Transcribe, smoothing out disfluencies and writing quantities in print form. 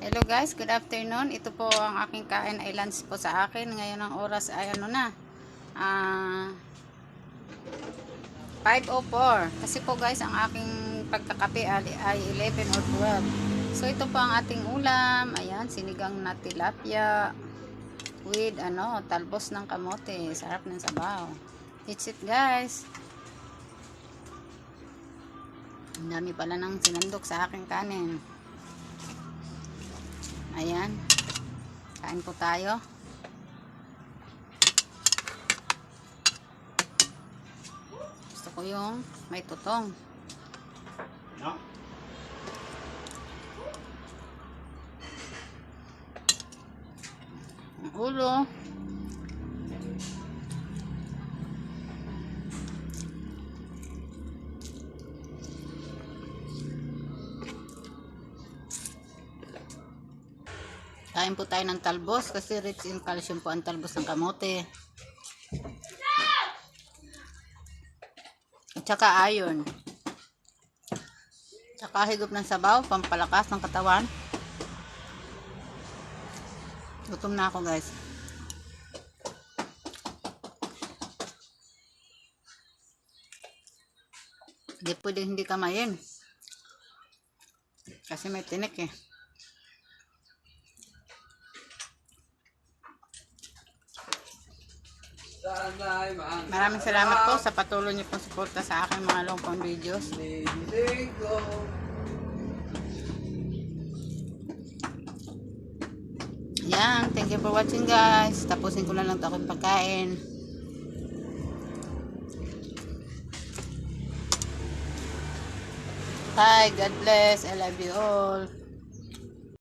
Hello guys, good afternoon. Ito po ang aking kain ay lunch po sa akin. Ngayon ang oras ay ano na, 5:04. Kasi po guys, ang aking pagkakape ay 11 or 12. So ito po ang ating ulam. Ayan, sinigang na tilapia with talbos ng kamote. Sarap ng sabaw. It's it guys. Ang dami pala ng sinandok sa aking kanin. Ayan. Kain po tayo. Gusto ko yung may tutong. No? Ang ulo. Kain po tayo ng talbos kasi rich in calcium po ang talbos ng kamote. At saka iron. Tsaka higop ng sabaw, pampalakas ng katawan. Gutom na ako guys. Hindi pwedeng hindi kamayin. Kasi may tinik eh. Maraming salamat po sa patuloy niyo pong suporta sa aking mga long form videos. Yan, thank you for watching guys. Tapusin ko na lang ito aking pagkain. Bye, God bless, I love you all.